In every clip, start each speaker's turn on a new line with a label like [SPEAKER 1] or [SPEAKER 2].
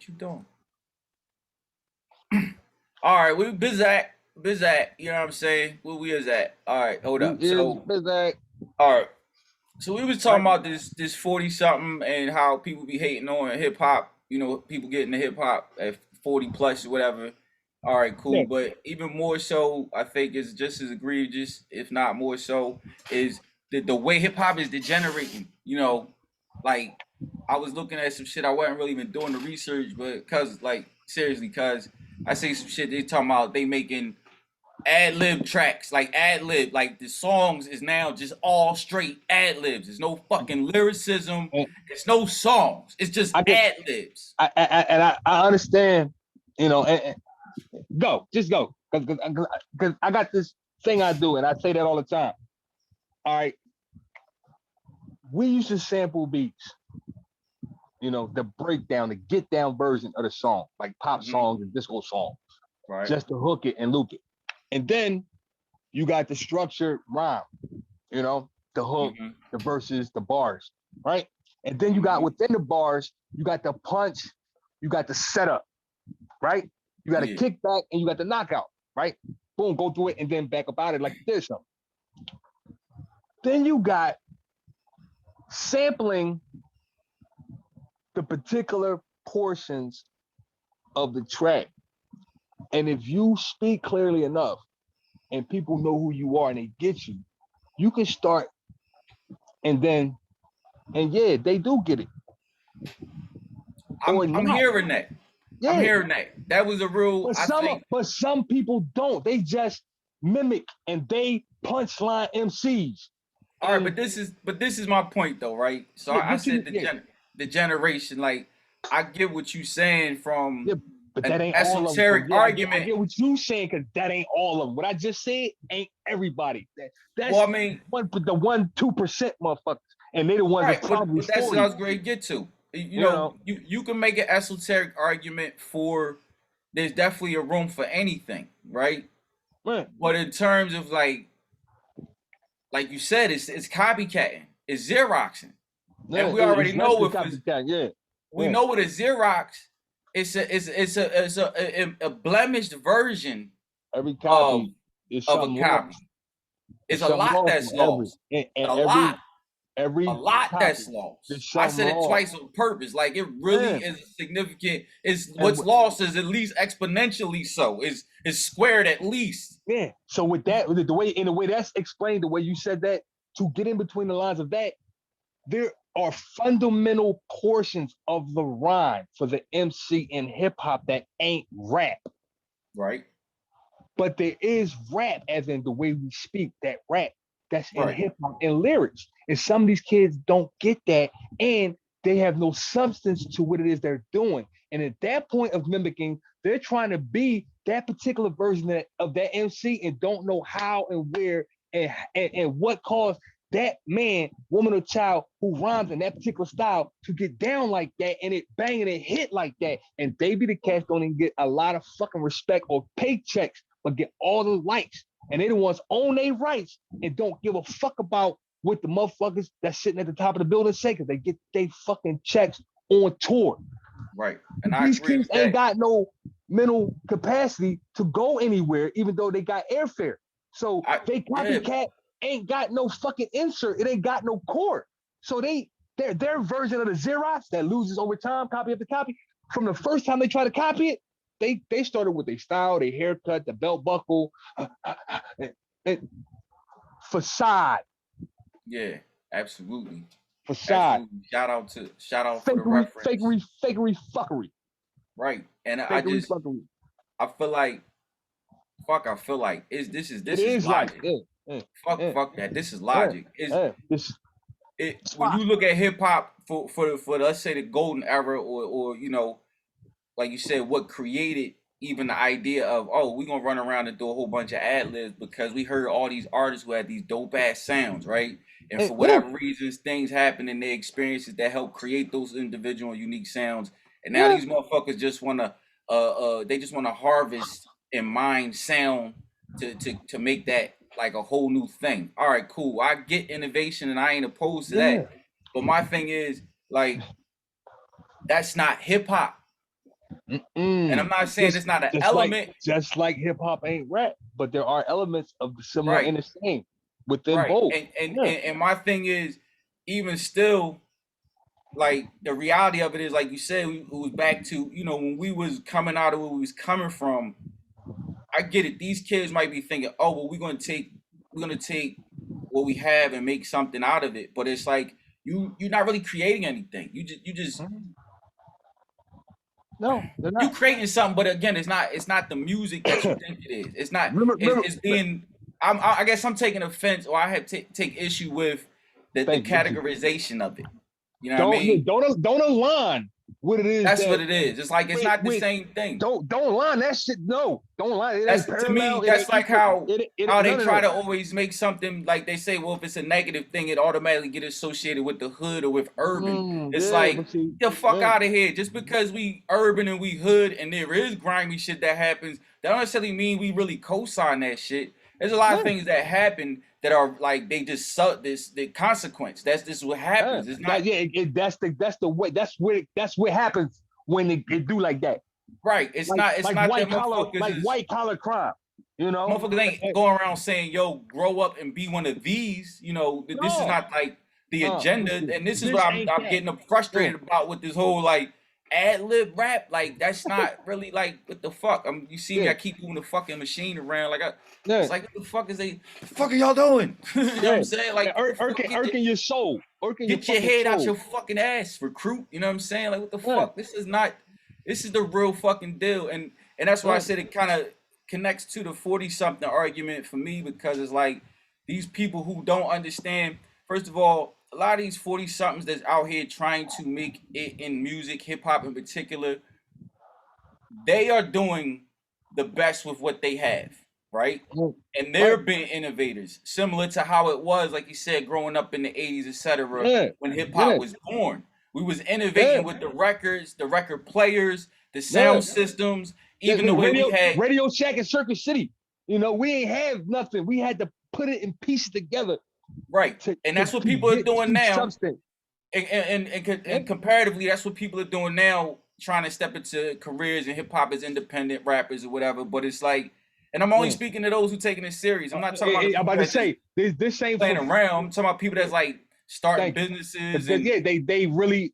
[SPEAKER 1] What you doing? All right, we Bizak. You know what I'm saying? Where we is at? All right, hold
[SPEAKER 2] We
[SPEAKER 1] up.
[SPEAKER 2] is
[SPEAKER 1] So,
[SPEAKER 2] busy.
[SPEAKER 1] all right. So we was talking
[SPEAKER 2] Right?
[SPEAKER 1] about this 40 something and how people be hating on hip hop. You know, people getting the hip hop at 40 plus or whatever. All right,
[SPEAKER 2] Yeah.
[SPEAKER 1] cool. But even more so, I think is just as egregious, if not more so, is the way hip hop is degenerating. You know, like I was looking at some shit. I wasn't really even doing the research, but cause like seriously, cause I see some shit they talking about they making ad lib tracks, like ad lib, like the songs is now just all straight ad libs. There's no fucking lyricism.
[SPEAKER 2] And
[SPEAKER 1] It's no songs. It's just
[SPEAKER 2] I can,
[SPEAKER 1] ad libs.
[SPEAKER 2] I understand. Go, just go, because I got this thing I do, and I say that all the time. All right, we used to sample beats, the breakdown, the get down version of the song, like pop
[SPEAKER 1] Hmm.
[SPEAKER 2] songs and disco songs,
[SPEAKER 1] Right.
[SPEAKER 2] just to hook it and loop it. And then you got the structured rhyme, the hook,
[SPEAKER 1] Hmm.
[SPEAKER 2] the verses, the bars, right? And then you got
[SPEAKER 1] Hmm.
[SPEAKER 2] within the bars, you got the punch, you got the setup, right? You got a
[SPEAKER 1] Yeah.
[SPEAKER 2] kickback and you got the knockout, right? Boom, go through it and then back about it like this. Then you got sampling the particular portions of the track. And if you speak clearly enough and people know who you are and they get you, you can start and then, and yeah, they do get it or
[SPEAKER 1] I'm
[SPEAKER 2] not.
[SPEAKER 1] hearing that. I'm
[SPEAKER 2] Yeah.
[SPEAKER 1] hearing that. That was a real.
[SPEAKER 2] But
[SPEAKER 1] I
[SPEAKER 2] some
[SPEAKER 1] think.
[SPEAKER 2] but some people don't. They just mimic and they punchline MCs.
[SPEAKER 1] All right,
[SPEAKER 2] And
[SPEAKER 1] but this is my point though, right? So
[SPEAKER 2] yeah,
[SPEAKER 1] I
[SPEAKER 2] what
[SPEAKER 1] said
[SPEAKER 2] you yeah,
[SPEAKER 1] the generation. Like I get what you saying from
[SPEAKER 2] yeah, but that
[SPEAKER 1] an
[SPEAKER 2] ain't all of them. So
[SPEAKER 1] esoteric
[SPEAKER 2] yeah, I
[SPEAKER 1] argument.
[SPEAKER 2] get what you saying because that ain't all of them. What I just said ain't everybody.
[SPEAKER 1] Well,
[SPEAKER 2] That's
[SPEAKER 1] I mean,
[SPEAKER 2] the 1-2% motherfuckers, and they the ones that's
[SPEAKER 1] right, but
[SPEAKER 2] probably
[SPEAKER 1] that's what I
[SPEAKER 2] 40.
[SPEAKER 1] was going to get to. You
[SPEAKER 2] You
[SPEAKER 1] know,
[SPEAKER 2] know,
[SPEAKER 1] you can make an esoteric argument for there's definitely a room for anything, right?
[SPEAKER 2] man.
[SPEAKER 1] But in terms of like you said, it's copycatting, it's xeroxing, and
[SPEAKER 2] Yeah,
[SPEAKER 1] we already
[SPEAKER 2] it's less
[SPEAKER 1] know
[SPEAKER 2] than
[SPEAKER 1] if it's
[SPEAKER 2] copycat. Yeah,
[SPEAKER 1] we
[SPEAKER 2] yeah.
[SPEAKER 1] know what a xerox. It's a blemished version
[SPEAKER 2] Every
[SPEAKER 1] of
[SPEAKER 2] copy is
[SPEAKER 1] of a
[SPEAKER 2] something
[SPEAKER 1] copy.
[SPEAKER 2] lost. It's
[SPEAKER 1] It's a
[SPEAKER 2] something
[SPEAKER 1] lot
[SPEAKER 2] lost
[SPEAKER 1] that's
[SPEAKER 2] from every
[SPEAKER 1] lost,
[SPEAKER 2] and
[SPEAKER 1] a lot. A
[SPEAKER 2] every
[SPEAKER 1] lot
[SPEAKER 2] copy.
[SPEAKER 1] that's lost.
[SPEAKER 2] There's
[SPEAKER 1] I
[SPEAKER 2] something
[SPEAKER 1] said it
[SPEAKER 2] lost.
[SPEAKER 1] twice on purpose. Like it really
[SPEAKER 2] Yeah.
[SPEAKER 1] is significant. It's
[SPEAKER 2] And
[SPEAKER 1] what's lost is at least exponentially so. Is squared at least.
[SPEAKER 2] yeah. So with that, the way that's explained, the way you said that, to get in between the lines of that, there are fundamental portions of the rhyme for the MC in hip hop that ain't rap.
[SPEAKER 1] Right.
[SPEAKER 2] But there is rap, as in the way we speak, that rap that's in
[SPEAKER 1] Right.
[SPEAKER 2] hip hop and lyrics. And some of these kids don't get that, and they have no substance to what it is they're doing. And at that point of mimicking, they're trying to be that particular version of that MC and don't know how and where and what caused that man, woman, or child who rhymes in that particular style to get down like that and it bang and it hit like that. And they be the cats don't even get a lot of fucking respect or paychecks, but get all the likes. And they the ones own their rights and don't give a fuck about what the motherfuckers that's sitting at the top of the building say because they get they fucking checks on tour.
[SPEAKER 1] Right. And I
[SPEAKER 2] These
[SPEAKER 1] agree
[SPEAKER 2] kids
[SPEAKER 1] with
[SPEAKER 2] ain't
[SPEAKER 1] that.
[SPEAKER 2] got no mental capacity to go anywhere, even though they got airfare. So
[SPEAKER 1] I
[SPEAKER 2] they
[SPEAKER 1] Yeah.
[SPEAKER 2] copycat ain't got no fucking insert. It ain't got no cord. So their version of the Xerox that loses over time, copy after copy. From the first time they try to copy it, they started with their style, their haircut, the belt buckle, and, and facade,
[SPEAKER 1] Yeah. Absolutely.
[SPEAKER 2] facade,
[SPEAKER 1] Absolutely. Shout out for the reference.
[SPEAKER 2] fakery, fakery, fuckery,
[SPEAKER 1] Right. And I
[SPEAKER 2] fakery,
[SPEAKER 1] just
[SPEAKER 2] fuckery.
[SPEAKER 1] I feel like I feel like is
[SPEAKER 2] It
[SPEAKER 1] this is
[SPEAKER 2] is like,
[SPEAKER 1] logic.
[SPEAKER 2] yeah, yeah,
[SPEAKER 1] Fuck that. This is
[SPEAKER 2] yeah,
[SPEAKER 1] logic. Is
[SPEAKER 2] yeah. This
[SPEAKER 1] it when
[SPEAKER 2] spot.
[SPEAKER 1] you look at hip hop for let's say the golden era or like you said what created even the idea of we're gonna run around and do a whole bunch of ad libs because we heard all these artists who had these dope ass sounds, right? And for
[SPEAKER 2] Yeah,
[SPEAKER 1] whatever reasons things happen in their experiences that help create those individual unique sounds, and now
[SPEAKER 2] yeah,
[SPEAKER 1] these motherfuckers just wanna they just wanna harvest and mine sound to make that like a whole new thing. All right, cool. I get innovation and I ain't opposed to that.
[SPEAKER 2] yeah.
[SPEAKER 1] But my thing is like that's not hip hop. And I'm
[SPEAKER 2] Mm-mm.
[SPEAKER 1] not saying
[SPEAKER 2] Just
[SPEAKER 1] it's not an
[SPEAKER 2] just like
[SPEAKER 1] element.
[SPEAKER 2] just like hip hop ain't rap, but there are elements of the similar
[SPEAKER 1] Right,
[SPEAKER 2] and the same within
[SPEAKER 1] right.
[SPEAKER 2] both.
[SPEAKER 1] And and
[SPEAKER 2] Yeah.
[SPEAKER 1] and, and my thing is, even still, like the reality of it is, like you said, it was back to when we was coming out of where we was coming from. I get it. These kids might be thinking, "Oh, well, we're gonna take what we have and make something out of it." But it's like you're not really creating anything. You just
[SPEAKER 2] Mhm. No, they're
[SPEAKER 1] you
[SPEAKER 2] not.
[SPEAKER 1] creating something. But again, it's not the music that you think it is. It's not.
[SPEAKER 2] remember,
[SPEAKER 1] It's,
[SPEAKER 2] remember,
[SPEAKER 1] it's being. I guess I'm taking offense, or I have take issue with the
[SPEAKER 2] thank you. Thank you.
[SPEAKER 1] categorization of it. You know what I
[SPEAKER 2] Don't
[SPEAKER 1] mean?
[SPEAKER 2] don't align what it is
[SPEAKER 1] That's what
[SPEAKER 2] that
[SPEAKER 1] it is. It's like it's not the
[SPEAKER 2] with
[SPEAKER 1] same thing.
[SPEAKER 2] don't line that shit. No, don't line. It
[SPEAKER 1] That's
[SPEAKER 2] ain't
[SPEAKER 1] to me.
[SPEAKER 2] parallel. It
[SPEAKER 1] That's
[SPEAKER 2] ain't
[SPEAKER 1] like
[SPEAKER 2] equal.
[SPEAKER 1] how
[SPEAKER 2] It
[SPEAKER 1] how they
[SPEAKER 2] none of
[SPEAKER 1] try
[SPEAKER 2] that.
[SPEAKER 1] to always make something like they say. Well, if it's a negative thing, it automatically get associated with the hood or with urban. It's
[SPEAKER 2] Yeah,
[SPEAKER 1] like
[SPEAKER 2] but see,
[SPEAKER 1] get the fuck
[SPEAKER 2] yeah,
[SPEAKER 1] out of here. Just because we urban and we hood and there is grimy shit that happens, that don't necessarily mean we really co-sign that shit. There's a lot of
[SPEAKER 2] yeah,
[SPEAKER 1] things that happen that are like they just suck this the consequence. That's this what
[SPEAKER 2] yeah.
[SPEAKER 1] happens. It's not
[SPEAKER 2] That's the way. That's what happens when it do like that.
[SPEAKER 1] right. It's not that motherfuckers
[SPEAKER 2] Like
[SPEAKER 1] is
[SPEAKER 2] white collar crime. You know.
[SPEAKER 1] motherfuckers ain't going around saying, "Yo, grow up and be one of these." This is
[SPEAKER 2] No,
[SPEAKER 1] not like the agenda, and this is what
[SPEAKER 2] this
[SPEAKER 1] I'm
[SPEAKER 2] ain't
[SPEAKER 1] I'm
[SPEAKER 2] that.
[SPEAKER 1] getting
[SPEAKER 2] Mm,
[SPEAKER 1] frustrated about with this whole like ad lib rap. Like that's not really like what the fuck. You see me,
[SPEAKER 2] yeah,
[SPEAKER 1] I keep moving the fucking machine around.
[SPEAKER 2] yeah,
[SPEAKER 1] It's like what the fuck is they? The fuck are y'all doing? You know what
[SPEAKER 2] yeah.
[SPEAKER 1] I'm saying? Like what the fuck?
[SPEAKER 2] Irking your soul, irking your
[SPEAKER 1] Get your
[SPEAKER 2] fucking
[SPEAKER 1] head out
[SPEAKER 2] soul.
[SPEAKER 1] your fucking ass, recruit. You know what I'm saying? Like what the
[SPEAKER 2] Yeah,
[SPEAKER 1] fuck? This is not. This is the real fucking deal, and that's why I
[SPEAKER 2] yeah.
[SPEAKER 1] said it kind of connects to the 40 something argument for me because it's like these people who don't understand. First of all, a lot of these 40 somethings that's out here trying to make it in music, hip hop in particular, they are doing the best with what they have, right?
[SPEAKER 2] Mm,
[SPEAKER 1] And
[SPEAKER 2] right.
[SPEAKER 1] they're being innovators, similar to how it was, like you said, growing up in the 80s, etc.,
[SPEAKER 2] Yeah,
[SPEAKER 1] when hip hop
[SPEAKER 2] yeah,
[SPEAKER 1] was born. We was
[SPEAKER 2] yeah,
[SPEAKER 1] innovating with the records, the record players, the
[SPEAKER 2] yeah.
[SPEAKER 1] sound systems, even the
[SPEAKER 2] The
[SPEAKER 1] way we had
[SPEAKER 2] Radio Shack in Circus City. You know, we ain't have nothing. We had to put it in pieces together
[SPEAKER 1] right. And that's what
[SPEAKER 2] to
[SPEAKER 1] people are
[SPEAKER 2] get
[SPEAKER 1] doing
[SPEAKER 2] to
[SPEAKER 1] now.
[SPEAKER 2] substance. Yeah,
[SPEAKER 1] And comparatively, that's what people are doing now, trying to step into careers in hip hop as independent rappers or whatever. But it's like, and I'm only
[SPEAKER 2] yeah.
[SPEAKER 1] speaking to those who taking it serious. I'm not talking about the
[SPEAKER 2] I'm
[SPEAKER 1] people
[SPEAKER 2] about to
[SPEAKER 1] that just
[SPEAKER 2] say this ain't
[SPEAKER 1] playing
[SPEAKER 2] for.
[SPEAKER 1] around. I'm talking about people that's like starting
[SPEAKER 2] Thank you.
[SPEAKER 1] businesses and
[SPEAKER 2] Yeah, they really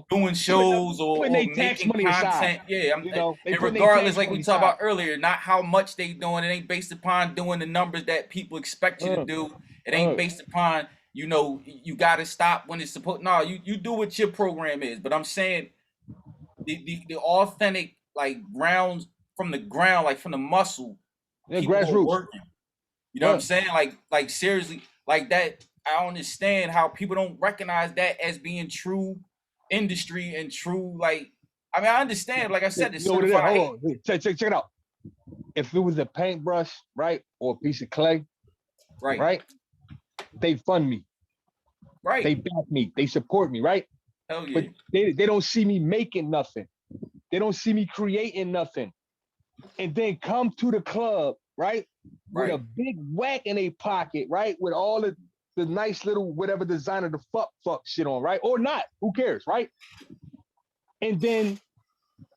[SPEAKER 1] doing
[SPEAKER 2] putting up
[SPEAKER 1] shows or,
[SPEAKER 2] putting
[SPEAKER 1] or
[SPEAKER 2] their tax
[SPEAKER 1] making
[SPEAKER 2] money aside.
[SPEAKER 1] content. Yeah,
[SPEAKER 2] You know, they
[SPEAKER 1] and
[SPEAKER 2] putting their
[SPEAKER 1] regardless,
[SPEAKER 2] tax
[SPEAKER 1] like we
[SPEAKER 2] money
[SPEAKER 1] talked
[SPEAKER 2] aside.
[SPEAKER 1] about earlier, not how much they doing. It ain't based upon doing the numbers that people expect you to
[SPEAKER 2] Uh,
[SPEAKER 1] do. It ain't
[SPEAKER 2] uh,
[SPEAKER 1] based upon you got to stop when it's supposed. No, you do what your program is. But I'm saying the authentic like grounds from the ground, like from the muscle,
[SPEAKER 2] yeah,
[SPEAKER 1] people who are
[SPEAKER 2] grassroots.
[SPEAKER 1] working. You know what I'm
[SPEAKER 2] Uh,
[SPEAKER 1] saying? Like seriously, like that. I don't understand how people don't recognize that as being true industry and true like. I mean, I understand. Like I
[SPEAKER 2] you
[SPEAKER 1] said, the
[SPEAKER 2] know what it is?
[SPEAKER 1] certified
[SPEAKER 2] Hold
[SPEAKER 1] hate.
[SPEAKER 2] on. Check it out. If it was a paintbrush, right, or a piece of clay,
[SPEAKER 1] Right,
[SPEAKER 2] right, they fund me.
[SPEAKER 1] right.
[SPEAKER 2] They back me. They support me, right?
[SPEAKER 1] Hell
[SPEAKER 2] But
[SPEAKER 1] yeah,
[SPEAKER 2] they don't see me making nothing. They don't see me creating nothing. And then come to the club, right? With a
[SPEAKER 1] right,
[SPEAKER 2] big whack in a pocket, right? With all the nice little whatever designer the fuck shit on, right? Or not. Who cares, right? And then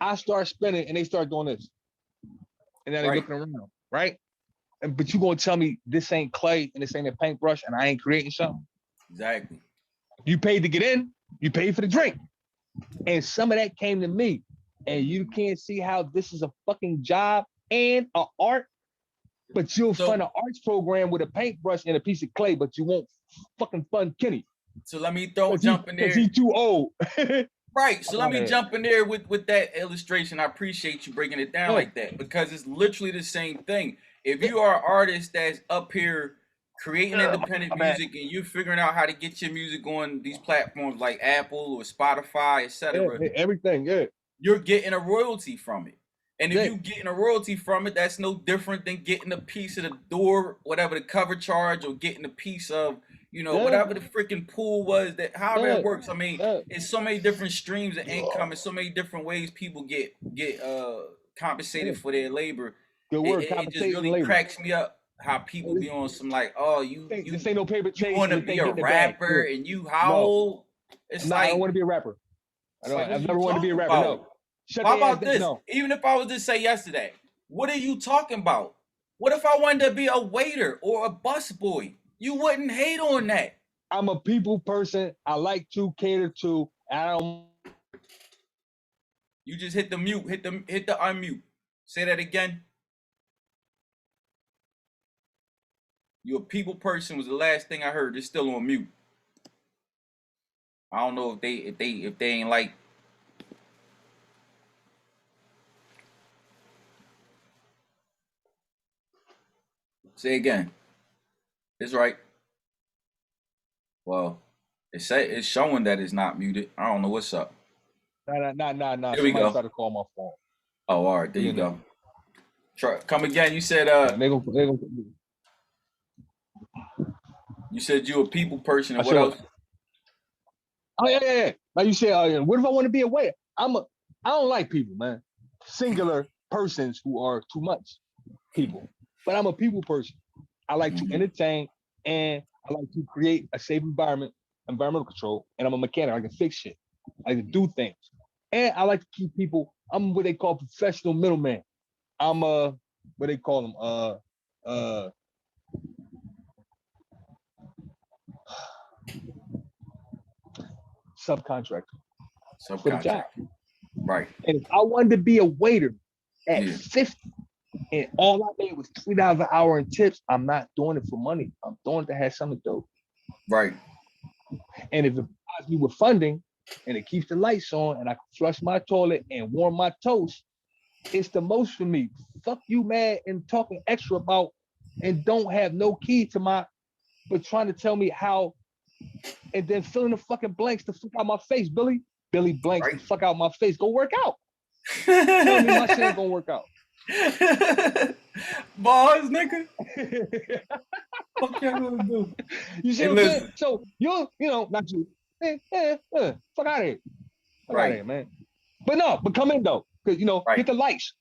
[SPEAKER 2] I start spinning and they start doing this. And then they
[SPEAKER 1] right.
[SPEAKER 2] looking around, right? But you gonna tell me this ain't clay and this ain't a paintbrush and I ain't creating something?
[SPEAKER 1] Exactly.
[SPEAKER 2] You paid to get in, you paid for the drink. And some of that came to me. And you can't see how this is a fucking job and a art, but you'll fund
[SPEAKER 1] So
[SPEAKER 2] an arts program with a paintbrush and a piece of clay, but you won't fucking fund Kenny
[SPEAKER 1] so let me throw
[SPEAKER 2] because he
[SPEAKER 1] jump in
[SPEAKER 2] because
[SPEAKER 1] there.
[SPEAKER 2] he's too old.
[SPEAKER 1] Right. So let me
[SPEAKER 2] Yeah,
[SPEAKER 1] jump in there with that illustration. I appreciate you breaking it down
[SPEAKER 2] yeah,
[SPEAKER 1] like that because it's literally the same thing. If you are an artist that's up here creating independent
[SPEAKER 2] my bad.
[SPEAKER 1] music and you're figuring out how to get your music on these platforms like Apple or Spotify,
[SPEAKER 2] Yeah,
[SPEAKER 1] etc.,
[SPEAKER 2] everything. Yeah,
[SPEAKER 1] you're getting a royalty from it. And if
[SPEAKER 2] yeah,
[SPEAKER 1] you getting a royalty from it, that's no different than getting a piece of the door, whatever the cover charge, or getting a piece of,
[SPEAKER 2] yeah,
[SPEAKER 1] whatever the freaking pool was that however
[SPEAKER 2] yeah,
[SPEAKER 1] it works. I mean,
[SPEAKER 2] yeah.
[SPEAKER 1] it's so many different streams of income and so many different ways people get
[SPEAKER 2] Yeah.
[SPEAKER 1] compensated for their labor.
[SPEAKER 2] Good
[SPEAKER 1] It,
[SPEAKER 2] word,
[SPEAKER 1] it, it just
[SPEAKER 2] compensating
[SPEAKER 1] really
[SPEAKER 2] labor.
[SPEAKER 1] cracks me up how people
[SPEAKER 2] This,
[SPEAKER 1] be on some like, oh, you
[SPEAKER 2] this
[SPEAKER 1] you
[SPEAKER 2] ain't no paper
[SPEAKER 1] you
[SPEAKER 2] chase.
[SPEAKER 1] want to
[SPEAKER 2] This
[SPEAKER 1] be
[SPEAKER 2] ain't
[SPEAKER 1] a
[SPEAKER 2] getting the bag.
[SPEAKER 1] rapper
[SPEAKER 2] Yeah.
[SPEAKER 1] and you how
[SPEAKER 2] No,
[SPEAKER 1] old? It's
[SPEAKER 2] I don't
[SPEAKER 1] like
[SPEAKER 2] want to be a rapper.
[SPEAKER 1] it's like what are
[SPEAKER 2] I've
[SPEAKER 1] you
[SPEAKER 2] never wanted to be a
[SPEAKER 1] talking
[SPEAKER 2] rapper.
[SPEAKER 1] about?
[SPEAKER 2] No, Shut
[SPEAKER 1] How
[SPEAKER 2] their ass
[SPEAKER 1] about
[SPEAKER 2] down.
[SPEAKER 1] this?
[SPEAKER 2] No,
[SPEAKER 1] Even if I was to say yesterday, what are you talking about? What if I wanted to be a waiter or a busboy? You wouldn't hate on that.
[SPEAKER 2] I'm a people person. I like to cater to. I don't.
[SPEAKER 1] You just hit the mute, hit the unmute. Say that again. You a people person was the last thing I heard. It's still on mute. I don't know if they ain't like. Say again. It's right. Well, it's showing that it's not muted. I don't know what's up.
[SPEAKER 2] Nah.
[SPEAKER 1] Here we
[SPEAKER 2] Somebody
[SPEAKER 1] go.
[SPEAKER 2] tried to call my phone.
[SPEAKER 1] Oh, all right. There you go. Come again. You said
[SPEAKER 2] They gonna,
[SPEAKER 1] you said you a people person, and
[SPEAKER 2] I
[SPEAKER 1] what
[SPEAKER 2] said,
[SPEAKER 1] else?
[SPEAKER 2] oh yeah. Like you said, what if I want to be a waiter? I don't like people, man. Singular persons who are too much people. But I'm a people person. I like to entertain and I like to create a safe environment, environmental control, and I'm a mechanic. I can fix shit. I can do things. And I like to keep people, I'm what they call professional middleman. I'm what they call them? Subcontractor for the job.
[SPEAKER 1] Right.
[SPEAKER 2] And if I wanted to be a waiter at
[SPEAKER 1] Yeah.
[SPEAKER 2] 50 and all I made was $3 an hour in tips, I'm not doing it for money. I'm doing it to have something to do.
[SPEAKER 1] Right.
[SPEAKER 2] And if it provides me with funding and it keeps the lights on and I can flush my toilet and warm my toast, it's the most for me. Fuck you, man, and talking extra about and don't have no key to my, but trying to tell me how, and then filling the fucking blanks to fuck out my face, Billy. Billy blanks
[SPEAKER 1] Right.
[SPEAKER 2] to fuck out my face. Go work out. Tell me my shit ain't gonna work out.
[SPEAKER 1] Bars, nigga. What y'all gonna do?
[SPEAKER 2] You see what I'm saying? So you know, not you. Fuck out of here. Fuck out of here, man. But come in though. Cause get the lights.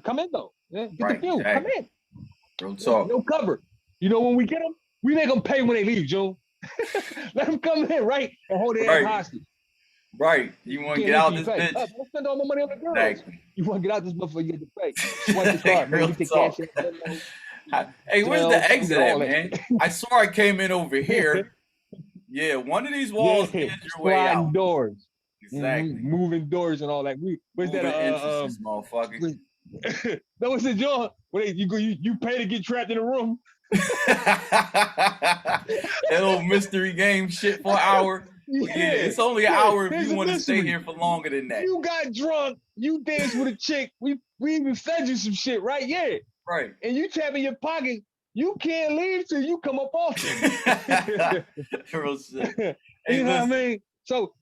[SPEAKER 2] Come in though. Yeah? Get the view. Exactly. Come in.
[SPEAKER 1] Real talk.
[SPEAKER 2] No cover. When we get them, we make them pay when they leave, Joe. Let them come in, right? And hold their ass hostage.
[SPEAKER 1] Right. You want to get out this bitch.
[SPEAKER 2] Don't spend all my money on the girls.
[SPEAKER 1] Exactly.
[SPEAKER 2] You want to get out this motherfucker, you get the pay. Swipe the card, man. Get the cash out.
[SPEAKER 1] Hey, where's the exit at, man? I saw I came in over here. Yeah, one of these walls is your way out.
[SPEAKER 2] Doors.
[SPEAKER 1] Exactly.
[SPEAKER 2] Moving doors and all that. Where's that?
[SPEAKER 1] Entrances, motherfucker.
[SPEAKER 2] That was the joint where you pay to get trapped in a room.
[SPEAKER 1] That old mystery game shit for an hour. Yeah, it's only an hour if you want to stay here for longer than that.
[SPEAKER 2] You got drunk, you danced with a chick, we even fed you some shit, right? Yeah.
[SPEAKER 1] Right.
[SPEAKER 2] And you tap in your pocket, you can't leave till you come up off it.
[SPEAKER 1] Real shit. Hey,
[SPEAKER 2] you know what I mean? So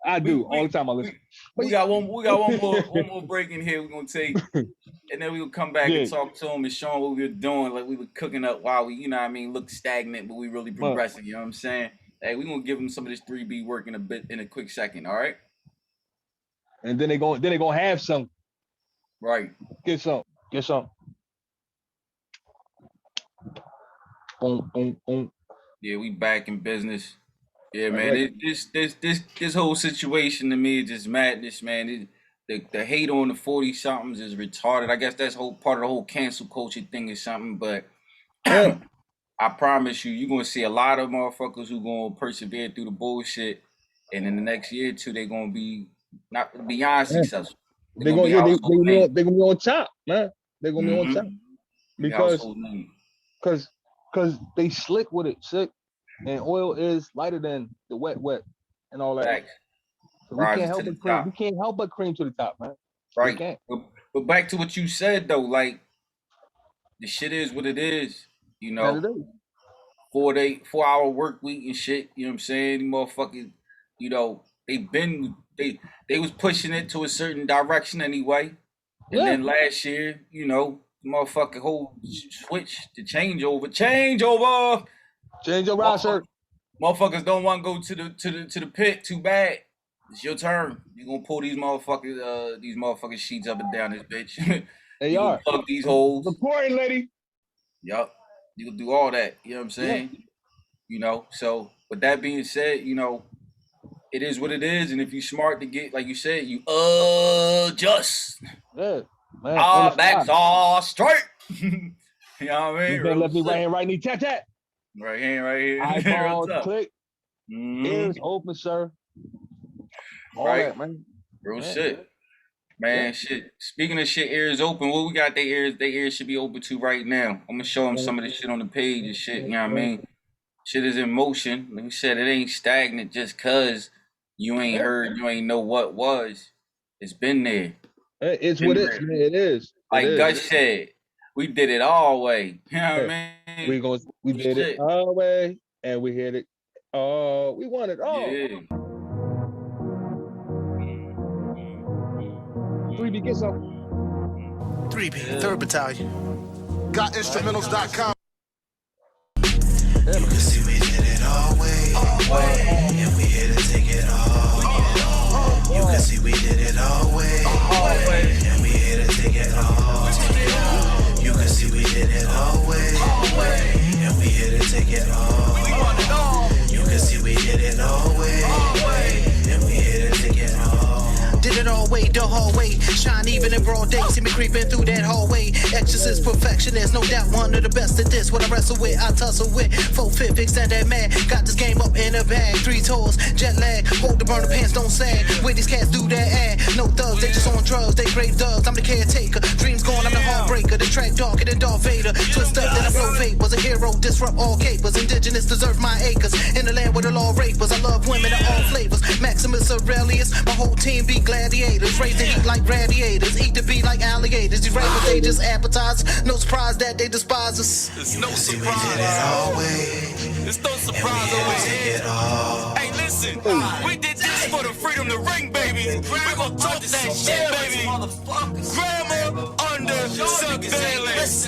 [SPEAKER 2] I do all the time. I listen.
[SPEAKER 1] We got one more break in here. We're gonna take, and then we will come back and talk to him and show him what we were doing. Like we were cooking up while we, look stagnant, but we really progressing. You know what I'm saying? Hey, we're gonna give him some of this 3B work in a quick second. All right.
[SPEAKER 2] And then they gonna have some.
[SPEAKER 1] Right.
[SPEAKER 2] Get some. Boom.
[SPEAKER 1] Yeah, we back in business. Yeah, man. This whole situation to me is just madness, man. The hate on the 40-somethings is retarded. I guess that's part of the whole cancel culture thing or something. But I promise you're gonna see a lot of motherfuckers who gonna persevere through the bullshit, and in the next year or two, they're gonna be not beyond successful.
[SPEAKER 2] They're gonna be on top, man. They're gonna be on top because they slick with it, and oil is lighter than the wet, and all that. So we can't help but cream. We can't help but cream to the top, man.
[SPEAKER 1] Right. But back to what you said though, like the shit is what it is. 4-hour work week and shit. You know what I'm saying? Motherfuckers, they was pushing it to a certain direction anyway. And then last year, motherfucking whole switch to change over. Change your
[SPEAKER 2] sir.
[SPEAKER 1] Motherfuckers don't want to go to the pit. Too bad. It's your turn. You gonna pull these motherfucking sheets up and down this bitch.
[SPEAKER 2] They are.
[SPEAKER 1] Plug these holes.
[SPEAKER 2] Reporting, lady.
[SPEAKER 1] Yup. You can do all that. You know what I'm saying? So with that being said, it is what it is, and if you smart to get, like you said, you adjust.
[SPEAKER 2] Yeah, man, on the
[SPEAKER 1] Our
[SPEAKER 2] fly.
[SPEAKER 1] backs all straight. You know what I mean?
[SPEAKER 2] Left hand,
[SPEAKER 1] Real
[SPEAKER 2] left knee, right
[SPEAKER 1] shit.
[SPEAKER 2] hand, right knee, tap tap.
[SPEAKER 1] Right hand, right here. Real
[SPEAKER 2] Eyeballs,
[SPEAKER 1] tough.
[SPEAKER 2] click, ears
[SPEAKER 1] Mm-hmm.
[SPEAKER 2] open, sir. All
[SPEAKER 1] Right?
[SPEAKER 2] that, man.
[SPEAKER 1] Real
[SPEAKER 2] Yeah,
[SPEAKER 1] shit.
[SPEAKER 2] yeah.
[SPEAKER 1] Man, shit. Speaking of shit, ears open. What we got their ears should be open to right now. I'm gonna show them some of this shit on the page and shit. You know what I mean? Shit is in motion. Like we said, it ain't stagnant just cause you ain't heard, you ain't know what was. It's been there.
[SPEAKER 2] It's
[SPEAKER 1] Been
[SPEAKER 2] what it,
[SPEAKER 1] there.
[SPEAKER 2] man, it is. It
[SPEAKER 1] Like
[SPEAKER 2] is.
[SPEAKER 1] Gus said, we did it all way. You know what
[SPEAKER 2] Yeah.
[SPEAKER 1] I mean?
[SPEAKER 2] We did it
[SPEAKER 1] Shit.
[SPEAKER 2] our way, and we hit it. Oh, we won it all.
[SPEAKER 1] Yeah.
[SPEAKER 2] 3B, get some.
[SPEAKER 3] 3B, 3rd Battalion.
[SPEAKER 4] GotInstrumentals.com.
[SPEAKER 2] Yeah,
[SPEAKER 3] You
[SPEAKER 2] man.
[SPEAKER 3] can see we did it all way, and we here to take it all. You can see we did it all way, and we here to take it all. You can see we did it all way, and we here to take it all. You can see we did it all way, and we here to take it all. Did it all way, the hallway. Shine even in broad day. See me creeping through that hallway. Exorcist perfectionist, no doubt one of the best at this. What I wrestle with, I tussle with. 4-5, extend that man. Got this game up in a bag. 3 toes, jet lag. Hold the burner pants, don't sag. Where these cats do that ad. No thugs, they just on drugs. They grave thugs, I'm the caretaker. Dreams gone, I'm the heartbreaker. The track darker than Darth Vader. Twist up, then I blow vapors. A hero, disrupt all capers. Indigenous deserve my acres. In the land where the law rapers. I love women of all flavors. Maximus Aurelius, my whole team be gladiators. Raise the heat like radiators. Eat the beat like alligators. These rappers, they just appetizers. No surprise that they despise us.
[SPEAKER 4] It's no surprise. It's no surprise over here. Hey, listen, we did this for the freedom to ring, baby. We gon' talk that shit, baby. Grammar under surveillance.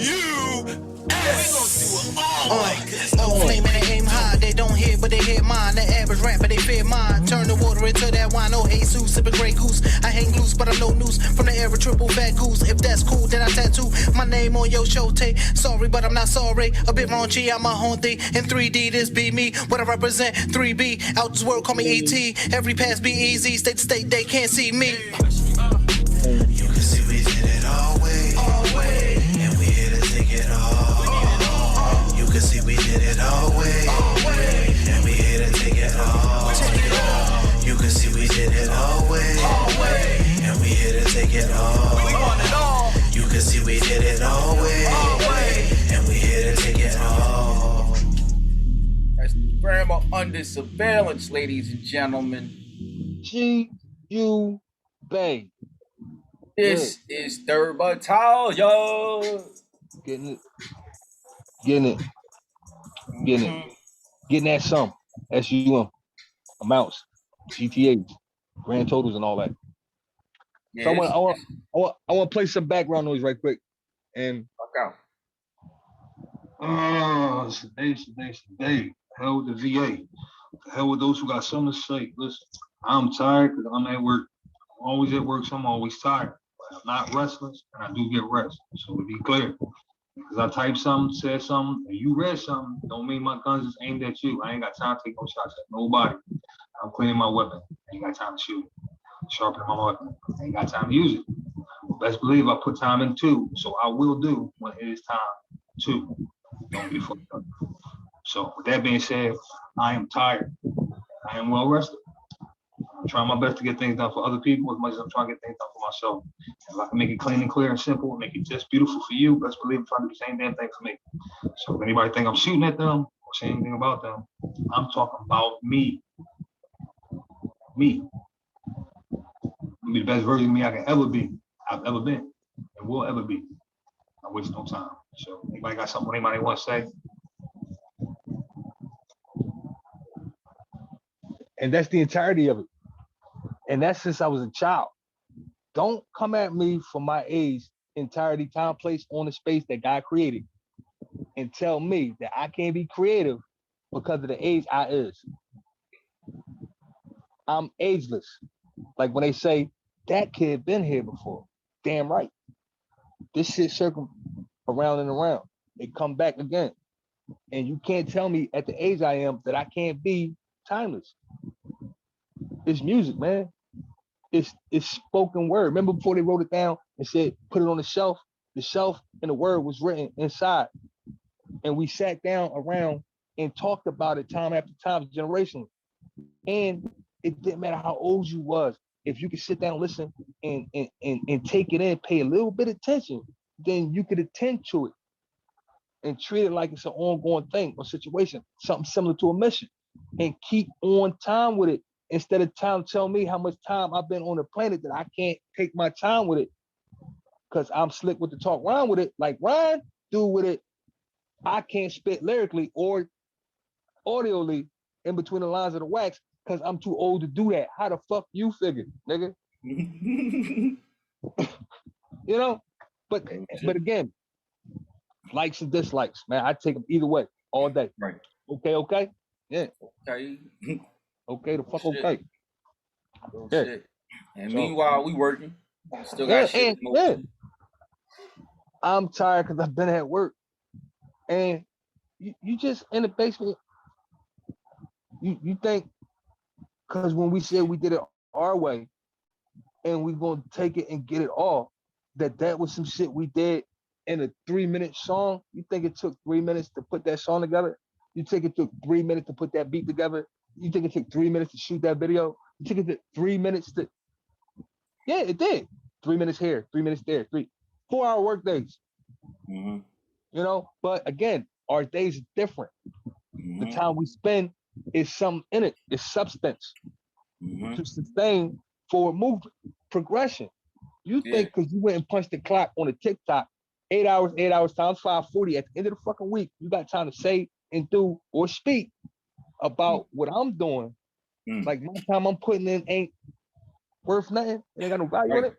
[SPEAKER 4] G-U-S.
[SPEAKER 3] All flame and they aim high, they don't hear, but they hear mine. The average rapper, they fear mine. Turn the water into that wine, oh Jesus, sipping Grey Goose. I hang loose, but I'm no noose from the era triple fat goose. If that's cool, then I tattoo my name on your show tape. Sorry, but I'm not sorry. A bit raunchy, I'm a haunty. In 3D, this be me. What I represent, 3B. Out this world, call me ET. Every pass be easy, state to state, they can't see me. You can see we did it all way, and we here to take it all. You can see we did it all way, and we here to take it all. You can see we did it all way, and we here to take it all. You can see we did it all way, and we here to take it all.
[SPEAKER 1] That's grammar under surveillance, ladies and gentlemen.
[SPEAKER 2] G-U Bay.
[SPEAKER 1] This is 3rd Battalion.
[SPEAKER 2] Getting it. Getting that sum. SUM. Amounts. GTAs. Grand totals and all that.
[SPEAKER 1] Yeah,
[SPEAKER 2] So I want to play some background noise right quick. And
[SPEAKER 1] fuck out.
[SPEAKER 5] Today. Hell with the VA. Hell with those who got something to say. Listen, I'm tired because I'm at work. I'm always at work, so I'm always tired. But I'm not restless, and I do get rest. So to be clear, because I typed something, said something, and you read something, don't mean my guns is aimed at you. I ain't got time to take no shots at nobody. I'm cleaning my weapon. I ain't got time to shoot. Sharpening my weapon. I ain't got time to use it. Best believe I put time in too, so I will do when it is time to. Don't be fucked up. So with that being said, I am tired. I am well rested. I'm trying my best to get things done for other people as much as I'm trying to get things done for myself. If I can make it clean and clear and simple, make it just beautiful for you, best believe I'm trying to do the same damn thing for me. So if anybody think I'm shooting at them or saying anything about them, I'm talking about me. Me. I'm be the best version of me I can ever be. I've ever been and will ever be. I waste no time. So anybody got something anybody want to say?
[SPEAKER 2] and that's the entirety of it. And that's since I was a child. Don't come at me for my age, entirety, time, place, on the space that God created, and tell me that I can't be creative because of the age I is. I'm ageless. Like when they say that kid been here before. Damn right. This shit circle around and around. It come back again. And you can't tell me at the age I am that I can't be timeless. It's music, man. It's spoken word. Remember before they wrote it down and said put it on the shelf and the word was written inside. And we sat down around and talked about it time after time, generationally. And it didn't matter how old you was. If you could sit down, listen, and take it in, pay a little bit of attention, then you could attend to it and treat it like it's an ongoing thing or situation, something similar to a mission, and keep on time with it instead of tell me how much time I've been on the planet that I can't take my time with it because I'm slick with the talk. Rhyme with it, like Ryan do with it. I can't spit lyrically or audioly in between the lines of the wax because I'm too old to do that. How the fuck you figure, nigga? You know? But again, likes and dislikes, man. I take them either way all day.
[SPEAKER 1] Right.
[SPEAKER 2] Okay? Yeah.
[SPEAKER 1] Okay.
[SPEAKER 2] Okay, the fuck
[SPEAKER 1] Shit.
[SPEAKER 2] okay.
[SPEAKER 1] Yeah. Shit. And meanwhile, we working. Still got shit.
[SPEAKER 2] I'm tired because I've been at work. And you just in the basement, you think because when we said we did it our way and we gonna take it and get it all, that was some shit we did in a 3-minute song. You think it took 3 minutes to put that song together? You think it took 3 minutes to put that beat together? You think it took 3 minutes to shoot that video? You think it took 3 minutes to... Yeah, it did. 3 minutes here, 3 minutes there, 4-hour work days.
[SPEAKER 1] Mm-hmm.
[SPEAKER 2] You know, but again, our days are different. Mm-hmm. The time we spend is something in it. It's substance to sustain forward movement, progression. You think because you went and punched the clock on a TikTok, 8 hours times 540 at the end of the fucking week, you got time to say and do or speak about what I'm doing. Like my time I'm putting in ain't worth nothing. It ain't got no value in it.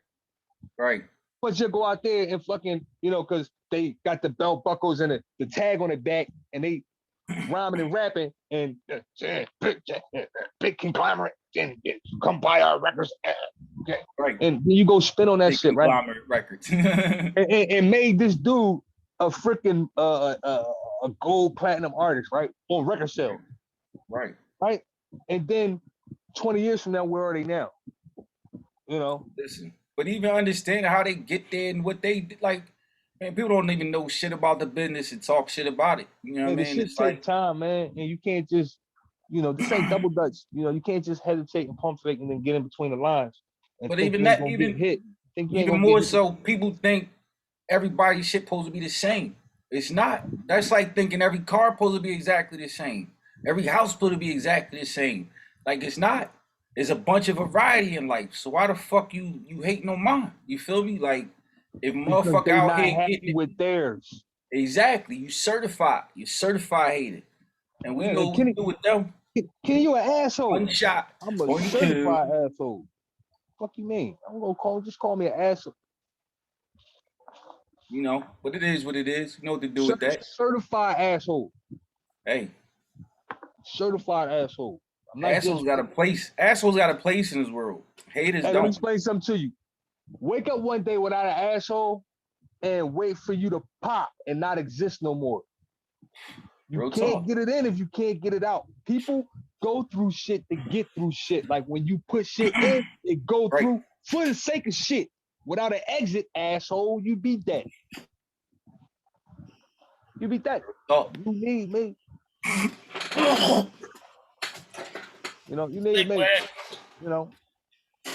[SPEAKER 1] Right.
[SPEAKER 2] But you go out there and fucking, you know, because they got the belt buckles and the tag on the back and they rhyming and rapping and big conglomerate and come buy our records. Okay.
[SPEAKER 1] Right.
[SPEAKER 2] And you go spin on that
[SPEAKER 1] big
[SPEAKER 2] shit, right?
[SPEAKER 1] Conglomerate records.
[SPEAKER 2] and made this dude a freaking a gold platinum artist, right? On record sale.
[SPEAKER 1] Right.
[SPEAKER 2] Right. And then 20 years from now, where are they now? You know?
[SPEAKER 1] Listen. But even understanding how they get there and what they like, man, people don't even know shit about the business and talk shit about it. You know what I mean?
[SPEAKER 2] Shit take time, man, and you can't just, you know, this ain't double dutch. You know, you can't just hesitate and pump fake and then get in between the lines.
[SPEAKER 1] But even that, even more so, people think everybody's shit supposed to be the same. It's not. That's like thinking every car supposed to be exactly the same. Every house supposed to be exactly the same. Like it's not. There's a bunch of variety in life. So why the fuck you hating on mine? You feel me? Like if motherfucker out here getting
[SPEAKER 2] with theirs.
[SPEAKER 1] Exactly. You certified hater. And we know what we do with them.
[SPEAKER 2] Kenny, you an asshole.
[SPEAKER 1] One shot.
[SPEAKER 2] I'm a certified asshole. Fuck you mean? I'm gonna just call me an asshole.
[SPEAKER 1] You know, but it is what it is. You know what to do with that.
[SPEAKER 2] Certified asshole.
[SPEAKER 1] Hey.
[SPEAKER 2] Certified asshole.
[SPEAKER 1] Assholes got a place. Assholes got a place in this world. Haters don't.
[SPEAKER 2] Let me explain something to you. Wake up one day without an asshole and wait for you to pop and not exist no more. You can't get it in if you can't get it out. People go through shit to get through shit. Like when you put shit in, it go through for the sake of shit. Without an exit, asshole, you be dead. You be dead. You need me. You know, you need me. You know.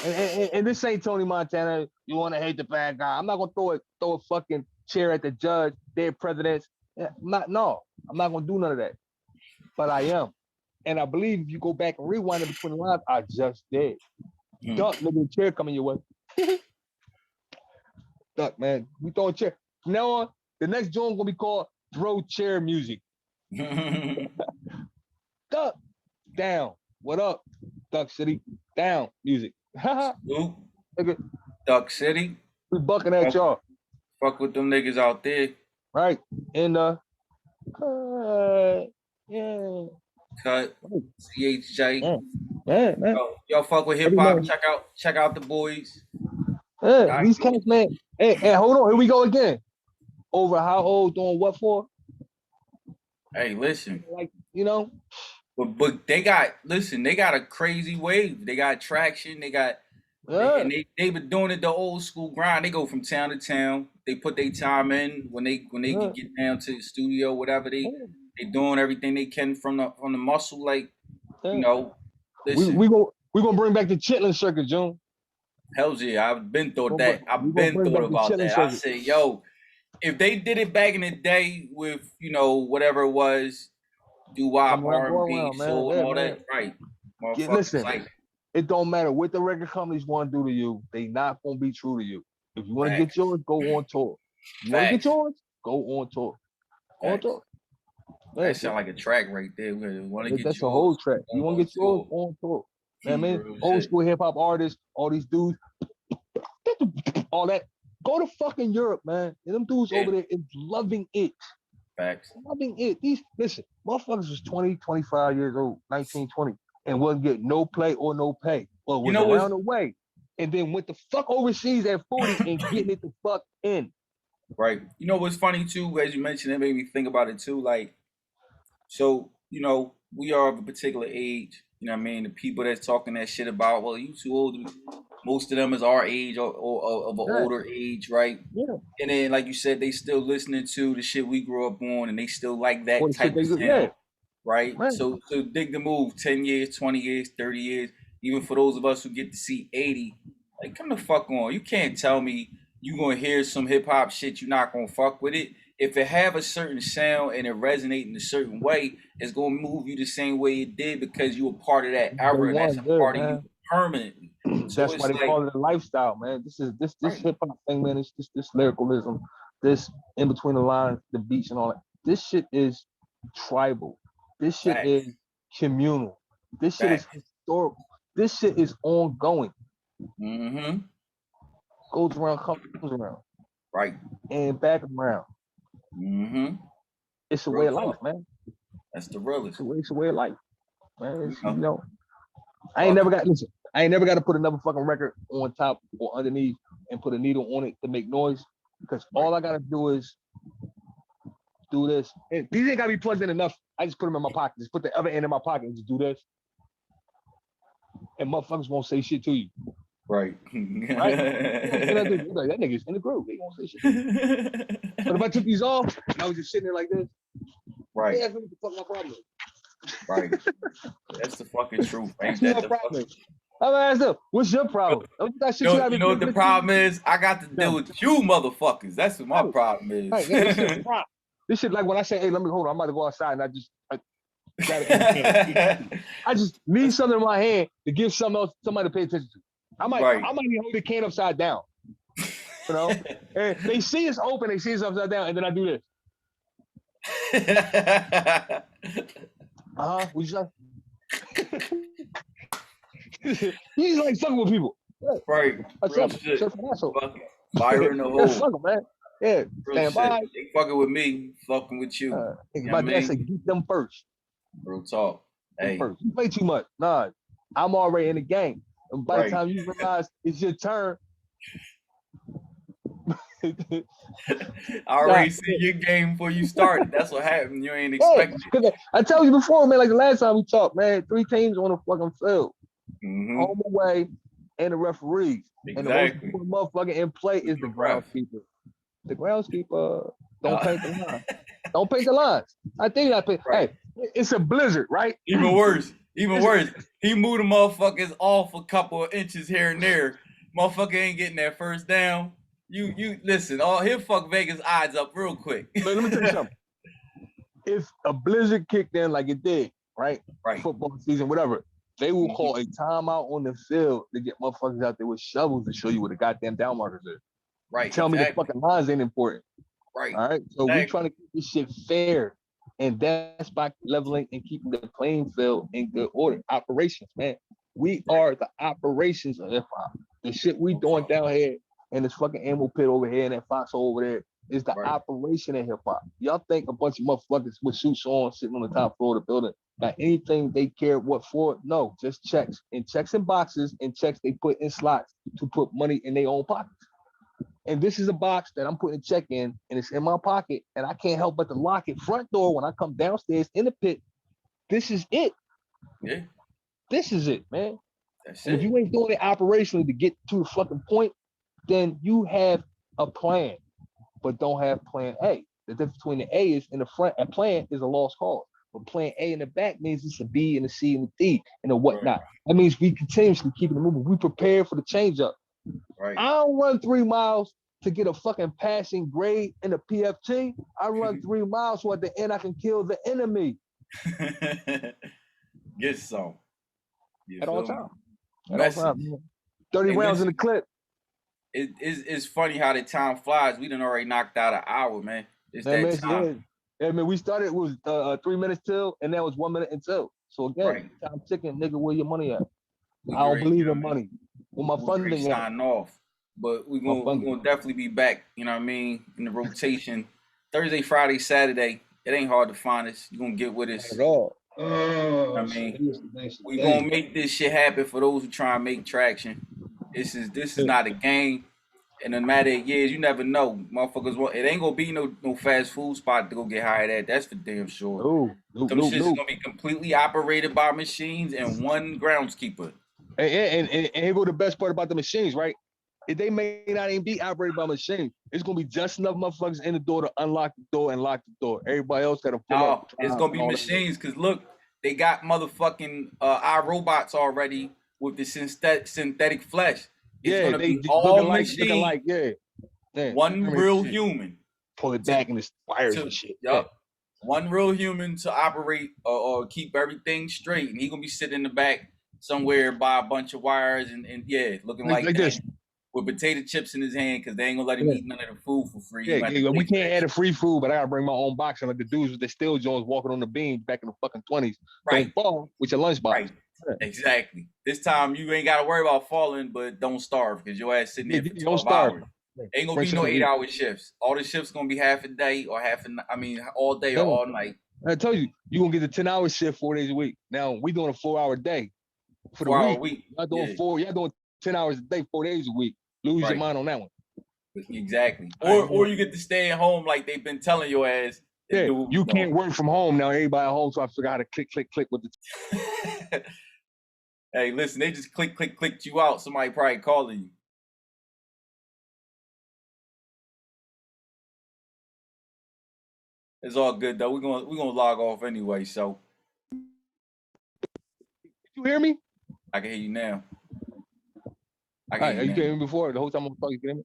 [SPEAKER 2] And this ain't Tony Montana. You want to hate the bad guy? I'm not gonna throw a fucking chair at the judge, dead presidents. I'm not gonna do none of that. But I am, and I believe if you go back and rewind it between the lines, I just did. Duck, look at the chair coming your way. Duck, man, we throwing chair. From now on, the next joint gonna be called "Throw Chair Music." Duck, down. What up, Duck City? Down music.
[SPEAKER 1] Duck City.
[SPEAKER 2] We bucking at y'all.
[SPEAKER 1] Fuck with them niggas out there.
[SPEAKER 2] Right. And
[SPEAKER 1] yeah. Cut. CHJ.
[SPEAKER 2] Man.
[SPEAKER 1] Y'all fuck with hip hop. Check out the boys.
[SPEAKER 2] Yeah, these cats, man. Hey, hold on. Here we go again. Over how old, doing what for?
[SPEAKER 1] Hey, listen.
[SPEAKER 2] Like, you know.
[SPEAKER 1] But they got a crazy wave. They got traction.
[SPEAKER 2] Yeah,
[SPEAKER 1] They been doing it the old school grind. They go from town to town. They put their time in when they
[SPEAKER 2] yeah,
[SPEAKER 1] can get down to the studio, whatever
[SPEAKER 2] yeah,
[SPEAKER 1] they doing everything they can from the muscle. Like, you
[SPEAKER 2] yeah.
[SPEAKER 1] know,
[SPEAKER 2] We
[SPEAKER 1] listen,
[SPEAKER 2] we go we gonna bring back the chitlin circuit, June.
[SPEAKER 1] hell's yeah.
[SPEAKER 2] We
[SPEAKER 1] I've
[SPEAKER 2] gonna
[SPEAKER 1] been
[SPEAKER 2] bring
[SPEAKER 1] thought
[SPEAKER 2] back the
[SPEAKER 1] about
[SPEAKER 2] chitlin
[SPEAKER 1] that. I
[SPEAKER 2] circuit.
[SPEAKER 1] say, yo, if they did it back in the day with whatever it was, doo wop,
[SPEAKER 2] I'm not
[SPEAKER 1] R and
[SPEAKER 2] going
[SPEAKER 1] B,
[SPEAKER 2] around, man.
[SPEAKER 1] soul, and
[SPEAKER 2] Yeah,
[SPEAKER 1] all
[SPEAKER 2] man.
[SPEAKER 1] that, right? Motherfuckers
[SPEAKER 2] Listen,
[SPEAKER 1] like
[SPEAKER 2] it don't matter what the record companies want to do to you. They not gonna be true to you. If you want to get
[SPEAKER 1] facts,
[SPEAKER 2] yours, go on tour. You want to get
[SPEAKER 1] facts,
[SPEAKER 2] yours, go on tour. On
[SPEAKER 1] facts.
[SPEAKER 2] tour. Yeah,
[SPEAKER 1] That sound like a track right there. We want to get
[SPEAKER 2] that's a
[SPEAKER 1] yours
[SPEAKER 2] whole track. You want to
[SPEAKER 1] on
[SPEAKER 2] get yours
[SPEAKER 1] tour.
[SPEAKER 2] on tour. Man, man,
[SPEAKER 1] Real
[SPEAKER 2] old
[SPEAKER 1] shit.
[SPEAKER 2] school hip hop artists, all these dudes, all that. Go to fucking Europe, man. And them dudes
[SPEAKER 1] Yeah,
[SPEAKER 2] over there is loving it.
[SPEAKER 1] facts.
[SPEAKER 2] Loving it. These listen, motherfuckers was 20, 25 years old, 19, 20, and wasn't getting no play or no pay. Or
[SPEAKER 1] You
[SPEAKER 2] was
[SPEAKER 1] know what's
[SPEAKER 2] around the way. And then went the fuck overseas at 40 and getting it the fuck in.
[SPEAKER 1] right? You know what's funny too, as you mentioned, it made me think about it too. Like, so we are of a particular age. You know what I mean? The people that's talking that shit about, well, you too old. Most of them is our age or of an
[SPEAKER 2] Yeah,
[SPEAKER 1] older age, right?
[SPEAKER 2] yeah.
[SPEAKER 1] And then, like you said, they still listening to the shit we grew up on, and they still like
[SPEAKER 2] Or
[SPEAKER 1] that
[SPEAKER 2] the shit
[SPEAKER 1] type
[SPEAKER 2] they
[SPEAKER 1] of
[SPEAKER 2] do. Yeah,
[SPEAKER 1] sound, right?
[SPEAKER 2] man.
[SPEAKER 1] So dig the move. 10 years, 20 years, 30 years. Even for those of us who get to see 80, like come the fuck on. You can't tell me you gonna hear some hip hop shit. You're not gonna fuck with it. If it have a certain sound and it resonate in a certain way, it's gonna move you the same way it did because you were part of that
[SPEAKER 2] They
[SPEAKER 1] era, and that's
[SPEAKER 2] one
[SPEAKER 1] a
[SPEAKER 2] good,
[SPEAKER 1] part of you
[SPEAKER 2] man.
[SPEAKER 1] permanently. So
[SPEAKER 2] That's why
[SPEAKER 1] it's
[SPEAKER 2] they
[SPEAKER 1] like,
[SPEAKER 2] call it a lifestyle, man. This
[SPEAKER 1] right,
[SPEAKER 2] hip hop thing, man. It's this lyricalism, this in between the lines, the beats and all that. This shit is tribal. This shit
[SPEAKER 1] facts,
[SPEAKER 2] is communal. This shit is
[SPEAKER 1] facts.
[SPEAKER 2] historical. This shit is ongoing.
[SPEAKER 1] Mm-hmm.
[SPEAKER 2] Goes around, comes around,
[SPEAKER 1] Right.
[SPEAKER 2] and back around.
[SPEAKER 1] Mm-hmm.
[SPEAKER 2] It's a way
[SPEAKER 1] Real
[SPEAKER 2] of life,
[SPEAKER 1] talk.
[SPEAKER 2] man.
[SPEAKER 1] That's the realest.
[SPEAKER 2] It's a way of life, man.
[SPEAKER 1] You
[SPEAKER 2] It's,
[SPEAKER 1] know,
[SPEAKER 2] I ain't
[SPEAKER 1] fuck
[SPEAKER 2] never
[SPEAKER 1] it.
[SPEAKER 2] got listen. I ain't never got to put another fucking record on top or underneath and put a needle on it to make noise because
[SPEAKER 1] Right.
[SPEAKER 2] all I gotta do is do this. And these ain't gotta be plugged in enough. I just put them in my pocket. Just put the other end in my pocket and just do this. And motherfuckers won't say shit to you.
[SPEAKER 1] Right.
[SPEAKER 2] Right? Like, that nigga's in the groove. They won't say shit to you. But if I took these off and I was just sitting there like this,
[SPEAKER 1] Right.
[SPEAKER 2] yeah, that's what the fuck my problem is.
[SPEAKER 1] Right. That's the fucking truth. Ain't
[SPEAKER 2] That's what
[SPEAKER 1] that
[SPEAKER 2] my
[SPEAKER 1] the
[SPEAKER 2] problem
[SPEAKER 1] fucking
[SPEAKER 2] is. I'm gonna ask them, what's your problem? That shit
[SPEAKER 1] you know what the problem is? I got to deal with you motherfuckers. That's what my
[SPEAKER 2] Right,
[SPEAKER 1] problem is.
[SPEAKER 2] right. This shit rock. This shit like when I say, hey, let me hold on, I'm about to go outside and I I just need something in my hand to give somebody to pay attention to. I might
[SPEAKER 1] Right.
[SPEAKER 2] even hold the can upside down. You know? And they see it's open, they see it's upside down, and then I do this. We just he's like fucking with people.
[SPEAKER 1] Right.
[SPEAKER 2] That's
[SPEAKER 1] Real
[SPEAKER 2] up.
[SPEAKER 1] shit.
[SPEAKER 2] Asshole.
[SPEAKER 1] Fucking fire in the
[SPEAKER 2] Yeah,
[SPEAKER 1] hole.
[SPEAKER 2] fuck him, man. Yeah,
[SPEAKER 1] Real
[SPEAKER 2] stand
[SPEAKER 1] shit.
[SPEAKER 2] by.
[SPEAKER 1] They fucking with me, fucking with you. You know
[SPEAKER 2] My
[SPEAKER 1] what I
[SPEAKER 2] dad
[SPEAKER 1] mean?
[SPEAKER 2] said, get them first.
[SPEAKER 1] Real talk. Hey.
[SPEAKER 2] First. You play too much. Nah, I'm already in the game. And by the
[SPEAKER 1] Right.
[SPEAKER 2] time you realize it's your turn,
[SPEAKER 1] I already see your game before you started. That's what happened. You ain't
[SPEAKER 2] hey,
[SPEAKER 1] expecting it.
[SPEAKER 2] 'cause I told you before, man, like the last time we talked, man, 3 teams on the fucking field.
[SPEAKER 1] Mm-hmm.
[SPEAKER 2] Home, away, and the referees. And the most
[SPEAKER 1] Exactly.
[SPEAKER 2] important motherfucker in play is the
[SPEAKER 1] The ref.
[SPEAKER 2] groundskeeper. The groundskeeper don't paint the line. Don't paint the lines. I think I paint.
[SPEAKER 1] Right.
[SPEAKER 2] Hey, it's a blizzard, right?
[SPEAKER 1] Even worse. Even worse. He moved the motherfuckers off a couple of inches here and there. Motherfucker ain't getting that first down. You listen, he'll fuck Vegas odds up real quick.
[SPEAKER 2] Let me tell you something. If a blizzard kicked in like it did, right?
[SPEAKER 1] Right.
[SPEAKER 2] Football season, whatever, they will call a timeout on the field to get motherfuckers out there with shovels to show you where the goddamn down markers is.
[SPEAKER 1] Right.
[SPEAKER 2] Tell me the
[SPEAKER 1] exactly.
[SPEAKER 2] fucking lines ain't important.
[SPEAKER 1] Right.
[SPEAKER 2] All right. So
[SPEAKER 1] Exactly.
[SPEAKER 2] we're trying to keep this shit fair. And that's by leveling and keeping the playing field in good order. Operations, man. We are the operations of hip hop. The shit we doing down here in this fucking animal pit over here and that foxhole over there is the
[SPEAKER 1] Right.
[SPEAKER 2] operation of hip hop. Y'all think a bunch of motherfuckers with suits on sitting on the top floor of the building got anything they care what for? No, just checks. And checks in boxes and checks they put in slots to put money in their own pockets. And this is a box that I'm putting a check in, and it's in my pocket, and I can't help but to lock it front door when I come downstairs in the pit. This is it.
[SPEAKER 1] Yeah,
[SPEAKER 2] This is it, man.
[SPEAKER 1] that's
[SPEAKER 2] And if
[SPEAKER 1] it.
[SPEAKER 2] you ain't doing it operationally to get to the fucking point, then you have a plan, but don't have plan A. The difference between the A is in the front, and plan is a lost cause. But plan A in the back means it's a B and a C and a D and a
[SPEAKER 1] Right,
[SPEAKER 2] whatnot. That means we continuously keeping it moving. We prepare for the change up.
[SPEAKER 1] right.
[SPEAKER 2] I don't run 3 miles to get a fucking passing grade in a PFT. I run 3 miles so at the end I can kill the enemy
[SPEAKER 1] Get some. You
[SPEAKER 2] at all
[SPEAKER 1] feel me?
[SPEAKER 2] times. At all
[SPEAKER 1] Message.
[SPEAKER 2] times. 30
[SPEAKER 1] Hey,
[SPEAKER 2] rounds in the
[SPEAKER 1] listen,
[SPEAKER 2] clip.
[SPEAKER 1] it's funny how the time flies. We done already knocked out an hour, man. It's
[SPEAKER 2] Man,
[SPEAKER 1] that
[SPEAKER 2] man,
[SPEAKER 1] time.
[SPEAKER 2] yeah, man, we started with 3 minutes till, and that was 1 minute until. So again,
[SPEAKER 1] Right.
[SPEAKER 2] time ticking, nigga, where your money at?
[SPEAKER 1] We
[SPEAKER 2] I don't
[SPEAKER 1] great, you
[SPEAKER 2] believe
[SPEAKER 1] know
[SPEAKER 2] in
[SPEAKER 1] what I mean?
[SPEAKER 2] money. Where my
[SPEAKER 1] We're great
[SPEAKER 2] funding at?
[SPEAKER 1] signing off. But we're
[SPEAKER 2] My
[SPEAKER 1] gonna
[SPEAKER 2] funding.
[SPEAKER 1] definitely be back, you know what I mean, in the rotation. Thursday, Friday, Saturday. It ain't hard to find us. You're gonna get with us.
[SPEAKER 2] Not at all.
[SPEAKER 5] Oh,
[SPEAKER 1] I mean,
[SPEAKER 5] today's
[SPEAKER 1] we
[SPEAKER 5] the
[SPEAKER 1] gonna
[SPEAKER 5] day.
[SPEAKER 1] make this shit happen for those who try and make traction. This is not a game. In a matter of years, you never know. Motherfuckers want it ain't gonna be no fast food spot to go get hired at. That's for damn sure. Some shit's
[SPEAKER 2] No.
[SPEAKER 1] gonna be completely operated by machines and one groundskeeper.
[SPEAKER 2] And here go the best part about the machines, right? If they may not even be operated by machines, it's gonna be just enough motherfuckers in the door to unlock the door and lock the door. Everybody else gotta pull
[SPEAKER 1] No,
[SPEAKER 2] up.
[SPEAKER 1] it's
[SPEAKER 2] Drive,
[SPEAKER 1] gonna
[SPEAKER 2] and
[SPEAKER 1] be
[SPEAKER 2] all that.
[SPEAKER 1] machines because look, they got motherfucking iRobots already with the synthetic flesh. It's
[SPEAKER 2] Yeah,
[SPEAKER 1] gonna
[SPEAKER 2] they
[SPEAKER 1] be all
[SPEAKER 2] looking
[SPEAKER 1] machine,
[SPEAKER 2] like, yeah.
[SPEAKER 1] one real human.
[SPEAKER 2] Pull it
[SPEAKER 1] To,
[SPEAKER 2] back and it's wires
[SPEAKER 1] to
[SPEAKER 2] and shit.
[SPEAKER 1] yup, one real human to operate or keep everything straight, and he gonna be sitting in the back somewhere by a bunch of wires and yeah, looking like
[SPEAKER 2] Like
[SPEAKER 1] that
[SPEAKER 2] this.
[SPEAKER 1] with potato chips in his hand because they ain't gonna let him
[SPEAKER 2] Yeah.
[SPEAKER 1] eat none of the food for free.
[SPEAKER 2] Yeah,
[SPEAKER 1] He gonna have to
[SPEAKER 2] we
[SPEAKER 1] pay for
[SPEAKER 2] can't
[SPEAKER 1] that
[SPEAKER 2] add a
[SPEAKER 1] shit.
[SPEAKER 2] free food, but I gotta bring my own box. And like the dudes with the steel joints walking on the beams back in the fucking 20s.
[SPEAKER 1] Right,
[SPEAKER 2] Don't fall with your lunchbox.
[SPEAKER 1] right. Exactly. This time you ain't gotta worry about falling, but don't starve because your ass sitting there for
[SPEAKER 2] Don't
[SPEAKER 1] 12
[SPEAKER 2] starve.
[SPEAKER 1] hours. Ain't gonna
[SPEAKER 2] Bring
[SPEAKER 1] be no
[SPEAKER 2] something to eat.
[SPEAKER 1] 8-hour shifts. All the shifts gonna be half a day or all day or all night.
[SPEAKER 2] I told you, you're gonna get the 10-hour shift 4 days a week. Now we doing a 4-hour day for the
[SPEAKER 1] 4-hour
[SPEAKER 2] week.
[SPEAKER 1] week.
[SPEAKER 2] Y'all doing
[SPEAKER 1] Yeah.
[SPEAKER 2] y'all doing 10 hours a day, 4 days a week. Lose your
[SPEAKER 1] Right.
[SPEAKER 2] mind on that one.
[SPEAKER 1] Exactly.
[SPEAKER 2] All right,
[SPEAKER 1] Or you get to stay at home like they've been telling your ass and
[SPEAKER 2] yeah,
[SPEAKER 1] do what we
[SPEAKER 2] you
[SPEAKER 1] doing.
[SPEAKER 2] can't work from home now. Everybody at home, so I figure out how to click with the.
[SPEAKER 1] Hey, listen, they just clicked you out. Somebody probably calling you. It's all good though. We're gonna log off anyway, so
[SPEAKER 2] Did you hear me?
[SPEAKER 1] I can hear you now. I
[SPEAKER 2] All
[SPEAKER 1] can
[SPEAKER 2] right,
[SPEAKER 1] hear
[SPEAKER 2] you
[SPEAKER 1] you
[SPEAKER 2] can
[SPEAKER 1] now.
[SPEAKER 2] hear me before the whole time I'm talking. You can hear me?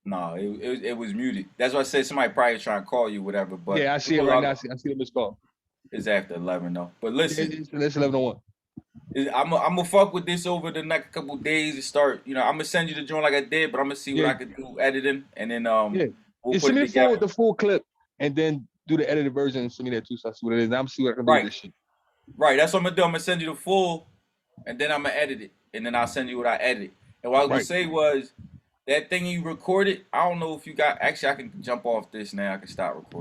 [SPEAKER 1] No, it was muted. That's why I said somebody probably trying to call you, whatever. But
[SPEAKER 2] Yeah, I see it right now. I see the missed call.
[SPEAKER 1] It's after 11 though. But
[SPEAKER 2] Yeah,
[SPEAKER 1] listen,
[SPEAKER 2] it's 11:01.
[SPEAKER 1] I'm gonna fuck with this over the next couple days and start. You know, I'm gonna send you the joint like I did, but I'm gonna see what
[SPEAKER 2] Yeah.
[SPEAKER 1] I can do editing, and then
[SPEAKER 2] Yeah,
[SPEAKER 1] we'll
[SPEAKER 2] just
[SPEAKER 1] put
[SPEAKER 2] send
[SPEAKER 1] it
[SPEAKER 2] me
[SPEAKER 1] together.
[SPEAKER 2] the full clip, and then do the edited version and send me that too. So I see what it is. And I'm see what I can do with this shit.
[SPEAKER 1] Right. That's what I'm gonna do. I'm gonna send you the full, and then I'm gonna edit it, and then I'll send you what I edited. And what I was gonna say was that thing you recorded. I don't know if you got. Actually, I can jump off this now. I can stop recording.